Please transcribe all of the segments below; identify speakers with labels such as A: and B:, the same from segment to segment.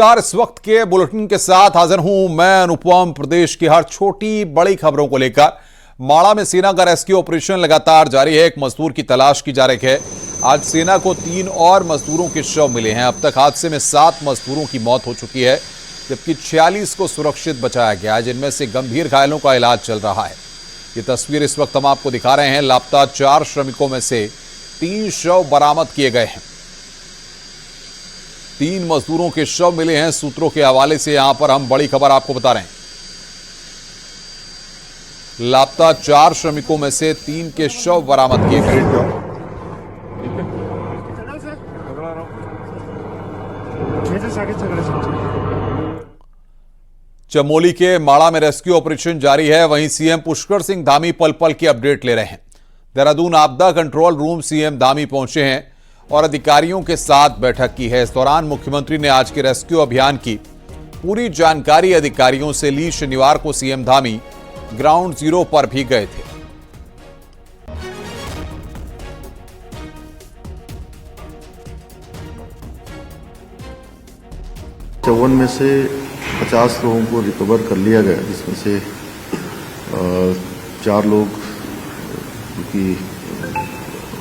A: नमस्कार। इस वक्त के बुलेटिन के साथ हाजिर हूं मैं अनुपम। प्रदेश की हर छोटी बड़ी खबरों को लेकर माड़ा में सेना का रेस्क्यू ऑपरेशन लगातार जारी है। एक मजदूर की तलाश की जा रही है। आज सेना को 3 और मजदूरों के शव मिले हैं। अब तक हादसे में 7 मजदूरों की मौत हो चुकी है, जबकि 46 को सुरक्षित बचाया गया है, जिनमें से गंभीर घायलों का इलाज चल रहा है। ये तस्वीर इस वक्त हम आपको दिखा रहे हैं। लापता 4 श्रमिकों में से 3 शव बरामद किए गए हैं। 3 मजदूरों के शव मिले हैं। सूत्रों के हवाले से यहां पर हम बड़ी खबर आपको बता रहे हैं। लापता 4 श्रमिकों में से 3 के शव बरामद किए गए। चमोली के माड़ा में रेस्क्यू ऑपरेशन जारी है। वहीं सीएम पुष्कर सिंह धामी पल पल की अपडेट ले रहे हैं। देहरादून आपदा कंट्रोल रूम सीएम धामी पहुंचे हैं और अधिकारियों के साथ बैठक की है। इस दौरान मुख्यमंत्री ने आज के रेस्क्यू अभियान की पूरी जानकारी अधिकारियों से ली। शनिवार को सीएम धामी ग्राउंड जीरो पर भी गए थे।
B: 54 में से 50 लोगों को रिकवर कर लिया गया, जिसमें से 4 लोग क्योंकि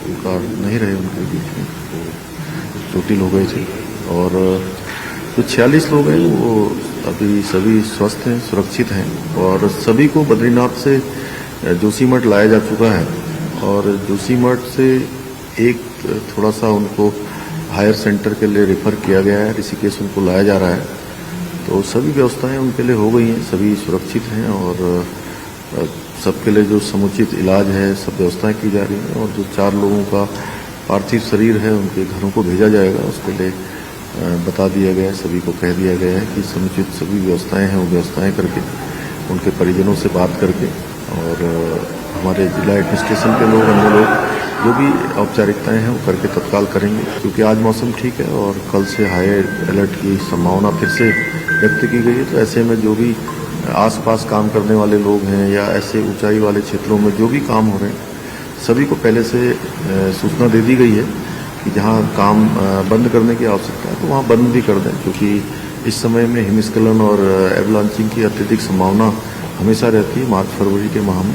B: उनका नहीं रहे, उनके बीच में चोटिल हो गए थे, और जो 46 लोग हैं वो अभी सभी स्वस्थ हैं, सुरक्षित हैं, और सभी को बद्रीनाथ से जोशीमठ लाया जा चुका है। और जोशीमठ से एक थोड़ा सा उनको हायर सेंटर के लिए रेफर किया गया है, ऋषिकेश उनको लाया जा रहा है। तो सभी व्यवस्थाएं उनके लिए हो गई हैं, सभी सुरक्षित हैं, और सबके लिए जो समुचित इलाज है सब व्यवस्थाएं की जा रही हैं। और जो 4 लोगों का पार्थिव शरीर है उनके घरों को भेजा जाएगा, उसके लिए बता दिया गया है, सभी को कह दिया गया है कि समुचित सभी व्यवस्थाएं हैं वो व्यवस्थाएं करके उनके परिजनों से बात करके, और हमारे जिला एडमिनिस्ट्रेशन के लोग, अन्य लोग जो भी औपचारिकताएं हैं वो करके तत्काल करेंगे। क्योंकि आज मौसम ठीक है और कल से हाई अलर्ट की संभावना फिर से व्यक्त की गई है। तो ऐसे में जो भी आसपास काम करने वाले लोग हैं या ऐसे ऊंचाई वाले क्षेत्रों में जो भी काम हो रहे हैं, सभी को पहले से सूचना दे दी गई है कि जहां काम बंद करने की आवश्यकता है तो वहां बंद भी कर दें, क्योंकि इस समय में हिमस्खलन और एवलांचिंग की अत्यधिक संभावना हमेशा रहती है मार्च फरवरी के माह में।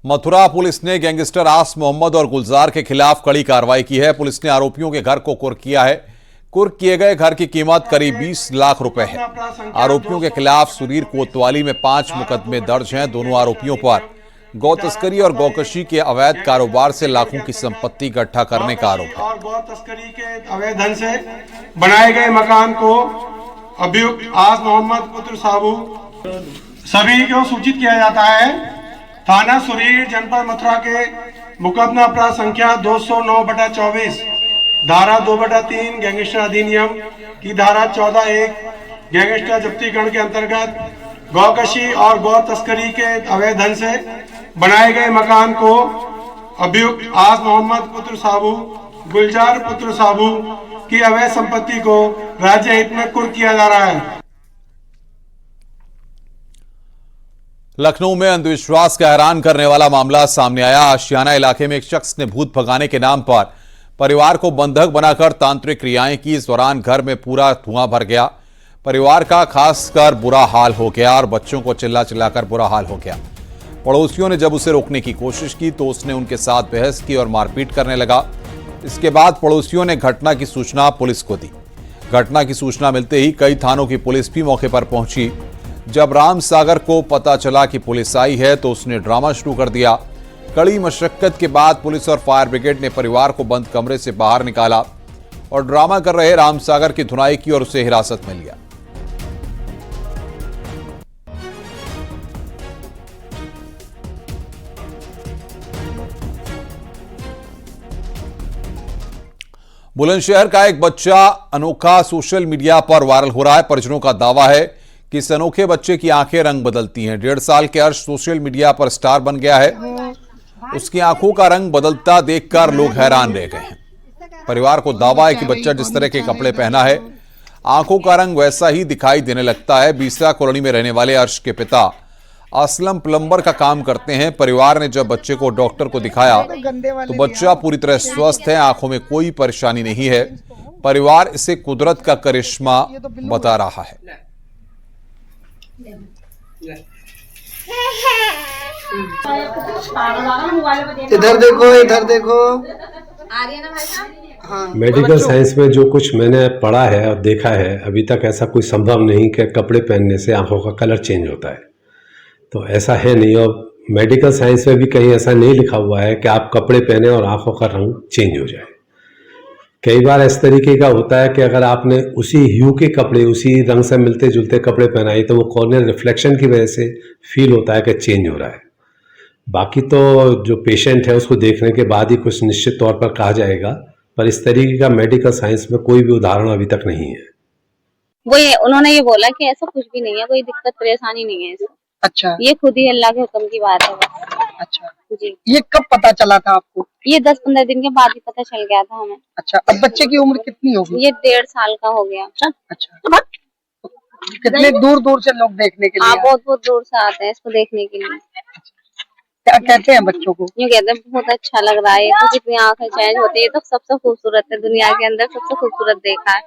A: मथुरा पुलिस ने गैंगस्टर आस मोहम्मद और गुलजार के खिलाफ कड़ी कार्रवाई की है। पुलिस ने आरोपियों के घर को कुर्क किया है। कुर्क किए गए घर की कीमत करीब 20 लाख रुपए है। आरोपियों के खिलाफ सुरीर कोतवाली में 5 मुकदमे दर्ज हैं। दोनों आरोपियों पर गौ तस्करी और गौकशी के अवैध कारोबार से लाखों की संपत्ति इकट्ठा करने का आरोप है।
C: और गौ तस्करी के अवैध धन से बनाए गए मकान को अभियुक्त आस मोहम्मद पुत्र साबू सभी को सूचित किया जाता है। थाना सुरीर जनपद मथुरा के मुकदमा अपराध संख्या 209/24 धारा 2/3 गैंगस्टर अधिनियम की धारा 14(1) गैंगस्टर जब्तीकरण के अंतर्गत गौकशी और गौ तस्करी के अवैध धन से बनाए गए मकान को अभियुक्त आस मोहम्मद पुत्र साबू गुलजार पुत्र साबू की अवैध संपत्ति को राज्य हित में कुर्क किया जा रहा है।
A: लखनऊ में अंधविश्वास का हैरान करने वाला मामला सामने आया। आशियाना इलाके में एक शख्स ने भूत भगाने के नाम पर परिवार को बंधक बनाकर तांत्रिक क्रियाएं की। इस दौरान घर में पूरा धुआं भर गया। परिवार का खासकर बुरा हाल हो गया और बच्चों को चिल्ला चिल्लाकर बुरा हाल हो गया। पड़ोसियों ने जब उसे रोकने की कोशिश की तो उसने उनके साथ बहस की और मारपीट करने लगा। इसके बाद पड़ोसियों ने घटना की सूचना पुलिस को दी। घटना की सूचना मिलते ही कई थानों की पुलिस भी मौके पर पहुंची। जब राम सागर को पता चला कि पुलिस आई है तो उसने ड्रामा शुरू कर दिया। कड़ी मशक्कत के बाद पुलिस और फायर ब्रिगेड ने परिवार को बंद कमरे से बाहर निकाला और ड्रामा कर रहे राम सागर की धुनाई की और उसे हिरासत में लिया। बुलंदशहर का एक बच्चा अनोखा सोशल मीडिया पर वायरल हो रहा है। परिजनों का दावा है कि इस अनोखे बच्चे की आंखें रंग बदलती हैं। 1.5 साल के अर्श सोशल मीडिया पर स्टार बन गया है। उसकी आंखों का रंग बदलता देखकर लोग हैरान रह गए हैं। परिवार को दावा है कि बच्चा जिस तरह के कपड़े पहना है, आंखों का रंग वैसा ही दिखाई देने लगता है। बीसरा कॉलोनी में रहने वाले अर्श के पिता असलम प्लम्बर का काम करते हैं। परिवार ने जब बच्चे को डॉक्टर को दिखाया तो बच्चा पूरी तरह स्वस्थ है, आंखों में कोई परेशानी नहीं है। परिवार इसे कुदरत का करिश्मा बता रहा है।
D: इधर देखो, इधर देखो।
E: मेडिकल साइंस में जो कुछ मैंने पढ़ा है और देखा है, अभी तक ऐसा कोई संभव नहीं कि कपड़े पहनने से आंखों का कलर चेंज होता है। तो ऐसा है नहीं, और मेडिकल साइंस में भी कहीं ऐसा नहीं लिखा हुआ है कि आप कपड़े पहने और आंखों का रंग चेंज हो जाए। कई बार इस तरीके का होता है कि अगर आपने उसी ह्यू के कपड़े, उसी रंग से मिलते जुलते कपड़े पहनाए तो वो कॉर्नियल रिफ्लेक्शन की वजह से फील होता है कि चेंज हो रहा है। बाकी तो जो पेशेंट है उसको देखने के बाद ही कुछ निश्चित तौर पर कहा जाएगा, पर इस तरीके का मेडिकल साइंस में कोई भी उदाहरण अभी तक नहीं है।
F: उन्होंने ये बोला कि ऐसा कुछ भी नहीं है, कोई दिक्कत परेशानी नहीं है इसको।
D: अच्छा,
F: ये खुद ही अल्लाह के हुक्म की बात है बस।
D: अच्छा
F: जी,
D: ये कब पता चला था आपको?
F: ये 10-15 दिन के बाद ही पता चल गया था हमें।
D: अच्छा, अब बच्चे की उम्र कितनी होगी?
F: ये 1.5 साल का हो गया।
D: अच्छा, कितने दूर दूर से लोग देखने के लिए?
F: आप बहुत बहुत दूर से आते हैं इसको देखने के लिए।
D: क्या कहते हैं बच्चों को?
F: यूँ कहते हैं बहुत अच्छा लग रहा है, ये तो कितनी आंखें चेंज होती है, ये तो सबसे खूबसूरत है दुनिया के अंदर, सबसे खूबसूरत देखा है।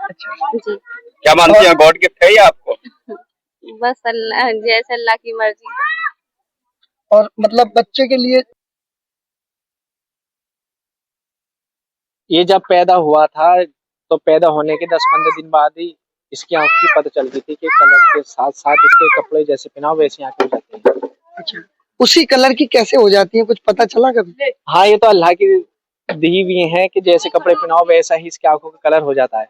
D: अच्छा
F: जी,
G: क्या मानती हैं, गॉड गिफ्ट है ये आपको?
F: बस अल्लाह, जैसे अल्लाह की मर्जी।
D: और मतलब बच्चे के लिए
G: ये जब पैदा हुआ था तो पैदा होने के 10-15 दिन बाद ही इसकी आंखों की पता चल गई थी कि कलर के साथ साथ इसके कपड़े जैसे पहनाओ वैसी आंखें हो जाती हैं।
D: अच्छा, उसी कलर की कैसे हो जाती है, कुछ पता चला कभी?
G: हाँ, ये तो अल्लाह की दी हुई है कि जैसे कपड़े पहनाओ वैसा ही इसकी आंखों का कलर हो जाता है।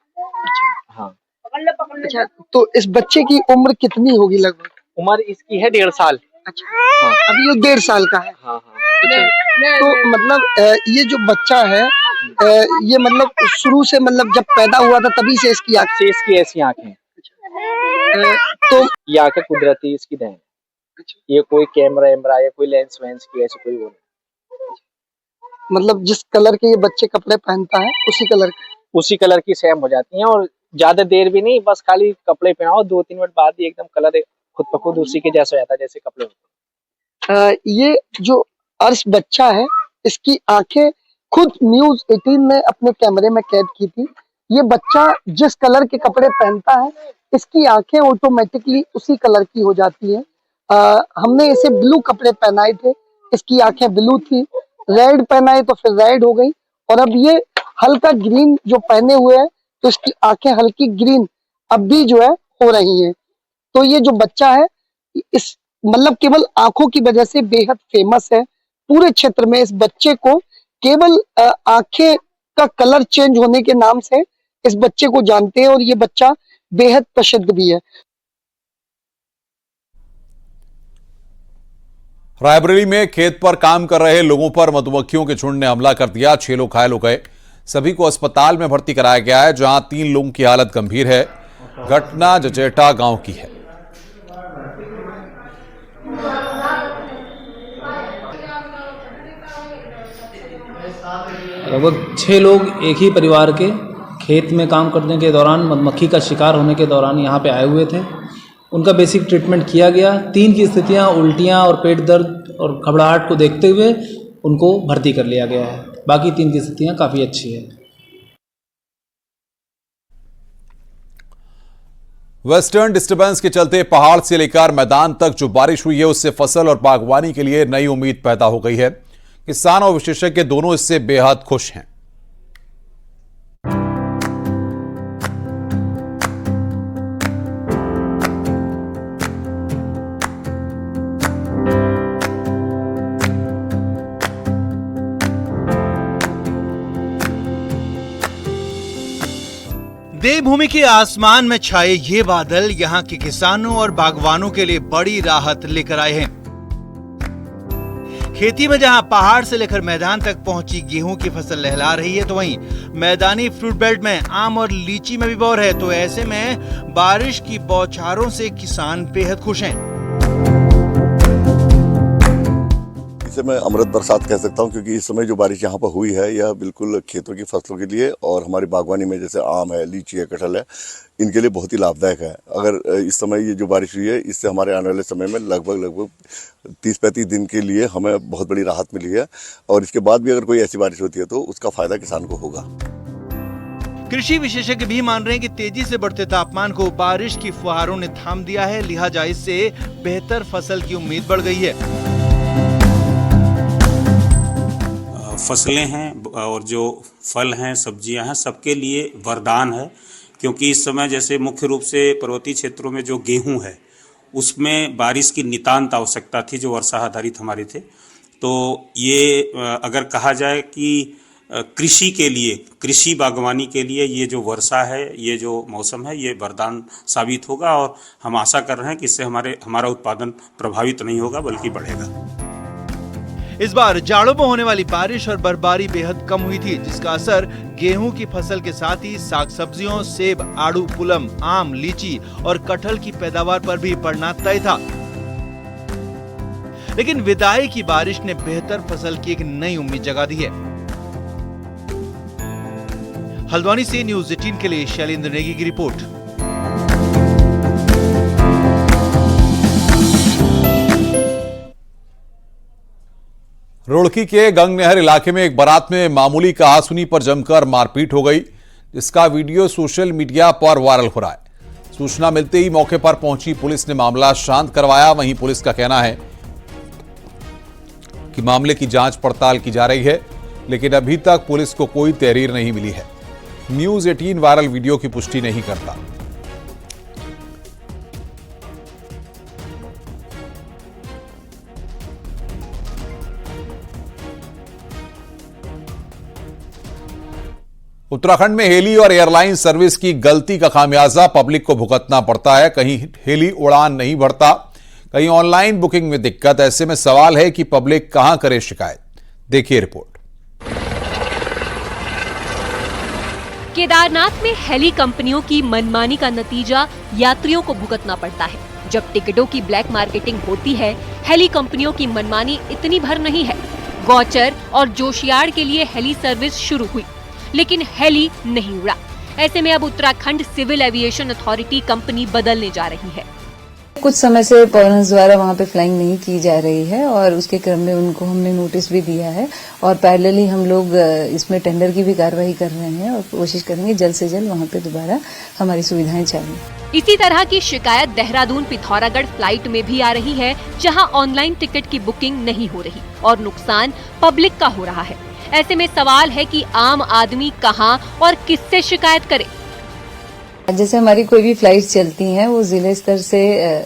G: हाँ।
D: अच्छा, तो इस बच्चे की उम्र कितनी होगी लगभग?
G: उम्र इसकी है 1.5 साल।
D: अच्छा, हाँ। अभी ये 1.5 साल का है।
G: हाँ हाँ।
D: अच्छा, तो मतलब ये जो बच्चा है ये मतलब शुरू से, मतलब जब पैदा हुआ था तभी से इसकी आंखें,
G: इसकी ऐसी आंखें,
D: तो
G: ये आंखें कुदरती इसकी देन, ये कोई कैमरा या कोई लेंस वेंस की ऐसे कोई वो नहीं।
D: मतलब जिस कलर के ये बच्चे कपड़े पहनता है उसी कलर
G: की सेम हो जाती हैं, और ज्यादा देर भी नहीं, बस खाली कपड़े पहनाओ 2-3 मिनट बाद ही एकदम कलर खुद ब खुद उसी के जैसा हो जाता है जैसे कपड़े होते हैं।
D: ये जो अर्श बच्चा है इसकी आंखें खुद न्यूज 18 ने अपने कैमरे में कैद की थी। ये बच्चा जिस कलर के कपड़े पहनता है इसकी आंखें ऑटोमेटिकली उसी कलर की हो जाती है। हमने इसे ब्लू कपड़े पहनाए थे, इसकी आंखें ब्लू थी, रेड पहनाए तो फिर रेड हो गई, और अब ये हल्का ग्रीन जो पहने हुए है तो इसकी आंखें हल्की ग्रीन अब भी जो है हो रही हैं। तो ये जो बच्चा है इस मतलब केवल आंखों की वजह से बेहद फेमस है पूरे क्षेत्र में। इस बच्चे को केवल आंखें का कलर चेंज होने के नाम से इस बच्चे को जानते हैं, और ये बच्चा बेहद प्रसिद्ध भी है।
A: रायबरेली में खेत पर काम कर रहे लोगों पर मधुमक्खियों के झुंड ने हमला कर दिया। 6 लोग घायल हो गए। सभी को अस्पताल में भर्ती कराया गया है, जहां 3 लोगों की हालत गंभीर है। घटना जजेटा गांव की है।
H: लगभग 6 लोग एक ही परिवार के खेत में काम करने के दौरान मधुमक्खी का शिकार होने के दौरान यहाँ पे आए हुए थे। उनका बेसिक ट्रीटमेंट किया गया। 3 की स्थितियाँ उल्टियाँ और पेट दर्द और घबराहट को देखते हुए उनको भर्ती कर लिया गया है। बाकी 3 की स्थितियाँ काफ़ी अच्छी है।
A: वेस्टर्न डिस्टर्बेंस के चलते पहाड़ से लेकर मैदान तक जो बारिश हुई है उससे फसल और बागवानी के लिए नई उम्मीद पैदा हो गई है। किसान और विशेषज्ञ दोनों इससे बेहद खुश हैं।
I: देवभूमि के आसमान में छाए ये बादल यहाँ के किसानों और बागवानों के लिए बड़ी राहत लेकर आए हैं। खेती में जहां पहाड़ से लेकर मैदान तक पहुंची गेहूं की फसल लहला रही है, तो वहीं मैदानी फ्रूट बेल्ट में आम और लीची में भी बौर है। तो ऐसे में बारिश की बौछारों से किसान बेहद खुश हैं।
J: इस
B: इसे मैं अमृत बरसात कह सकता हूँ, क्योंकि इस समय जो बारिश यहाँ पर हुई है यह बिल्कुल खेतों की फसलों के लिए और हमारी बागवानी में जैसे आम है, लीची है, कटहल है, इनके लिए बहुत ही लाभदायक है। अगर इस समय ये जो बारिश हुई है इससे हमारे आने वाले समय में लगभग 30-35 दिन के लिए हमें बहुत बड़ी राहत मिली है और इसके बाद भी अगर कोई ऐसी बारिश होती है तो उसका फायदा किसान को होगा।
I: कृषि विशेषज्ञ भी मान रहे हैं कि तेजी से बढ़ते तापमान को बारिश की फुहारों ने थाम दिया है, लिहाजा इससे बेहतर फसल की उम्मीद बढ़ गई है।
J: फसलें हैं और जो फल हैं, सब्जियां हैं, सबके लिए वरदान है, क्योंकि इस समय जैसे मुख्य रूप से पर्वतीय क्षेत्रों में जो गेहूं है उसमें बारिश की नितांत आवश्यकता थी, जो वर्षा आधारित हमारे थे। तो ये अगर कहा जाए कि कृषि के लिए, कृषि बागवानी के लिए ये जो वर्षा है, ये जो मौसम है, ये वरदान साबित होगा और हम आशा कर रहे हैं कि इससे हमारा उत्पादन प्रभावित नहीं होगा बल्कि बढ़ेगा।
I: इस बार जाड़ों में होने वाली बारिश और बर्फबारी बेहद कम हुई थी, जिसका असर गेहूं की फसल के साथ ही साग सब्जियों, सेब, आड़ू, पुलम, आम, लीची और कटहल की पैदावार पर भी पड़ना तय था। लेकिन विदाई की बारिश ने बेहतर फसल की एक नई उम्मीद जगा दी है। हल्द्वानी से न्यूज़ 18 के लिए शैलेंद्र नेगी की रिपोर्ट।
A: रुड़की के गंगनहर इलाके में एक बारात में मामूली कहासुनी पर जमकर मारपीट हो गई, जिसका वीडियो सोशल मीडिया पर वायरल हो रहा है। सूचना मिलते ही मौके पर पहुंची पुलिस ने मामला शांत करवाया। वहीं पुलिस का कहना है कि मामले की जांच पड़ताल की जा रही है, लेकिन अभी तक पुलिस को कोई तहरीर नहीं मिली है। न्यूज़ 18 वायरल वीडियो की पुष्टि नहीं करता। उत्तराखंड में हेली और एयरलाइन सर्विस की गलती का खामियाजा पब्लिक को भुगतना पड़ता है। कहीं हेली उड़ान नहीं भरता, कहीं ऑनलाइन बुकिंग में दिक्कत। ऐसे में सवाल है कि पब्लिक कहां करे शिकायत। देखिए रिपोर्ट।
K: केदारनाथ में हेली कंपनियों की मनमानी का नतीजा यात्रियों को भुगतना पड़ता है। जब टिकटों की ब्लैक मार्केटिंग होती है, हेली कंपनियों की मनमानी इतनी भर नहीं है। गौचर और जोशियाड़ के लिए हेली सर्विस शुरू हुई, लेकिन हेली नहीं उड़ा। ऐसे में अब Uttarakhand civil aviation authority company बदलने जा रही है।
L: कुछ समय से पॉनर्स द्वारा वहां पे फ्लाइंग नहीं की जा रही है और उसके क्रम में उनको हमने नोटिस भी दिया है और पैरेलली हम लोग इसमें टेंडर की भी कार्रवाई कर रहे हैं और कोशिश करेंगे जल्द से जल्द वहां पे दोबारा हमारी सुविधाएं चालू।
K: इसी तरह की शिकायत देहरादून पिथौरागढ़ फ्लाइट में भी आ रही है, जहां ऑनलाइन टिकट की बुकिंग नहीं हो रही और नुकसान पब्लिक का हो रहा है। ऐसे में सवाल है कि आम आदमी कहां और किससे शिकायत करे।
L: जैसे हमारी कोई भी फ्लाइट चलती हैं, वो जिले स्तर से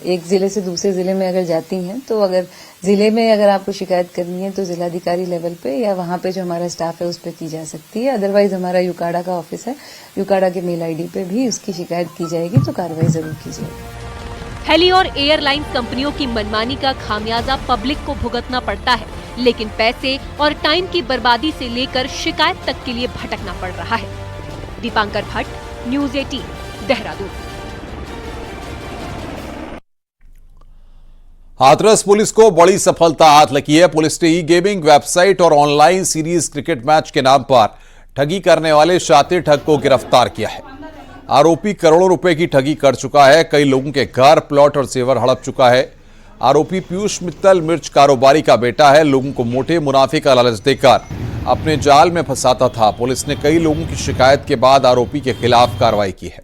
L: एक जिले से दूसरे जिले में अगर जाती हैं, तो अगर जिले में अगर आपको शिकायत करनी है तो जिलाधिकारी लेवल पे या वहां पे जो हमारा स्टाफ है उस पे की जा सकती है। अदरवाइज हमारा यूकाडा का ऑफिस है, यूकाडा के मेल आईडी पे भी उसकी शिकायत की जाएगी, तो कार्रवाई जरूर की जाएगी।
K: हेली और एयरलाइन कंपनियों की मनमानी का खामियाजा पब्लिक को भुगतना पड़ता है, लेकिन पैसे और टाइम की बर्बादी से लेकर शिकायत तक के लिए भटकना पड़ रहा है। दीपांकर भट्ट, न्यूज़ 18, देहरादून।
A: हाथरस पुलिस को बड़ी सफलता हाथ लगी है। पुलिस ने ई गेमिंग वेबसाइट और ऑनलाइन सीरीज क्रिकेट मैच के नाम पर ठगी करने वाले शातिर ठग को गिरफ्तार किया है। आरोपी करोड़ों रुपए की ठगी कर चुका है, कई लोगों के घर, प्लॉट और जेवर हड़प चुका है। आरोपी पीयूष मित्तल मिर्च कारोबारी का बेटा है। लोगों को मोटे मुनाफे का लालच देकर अपने जाल में फंसाता था। पुलिस ने कई लोगों की शिकायत के बाद आरोपी के खिलाफ कार्रवाई की है।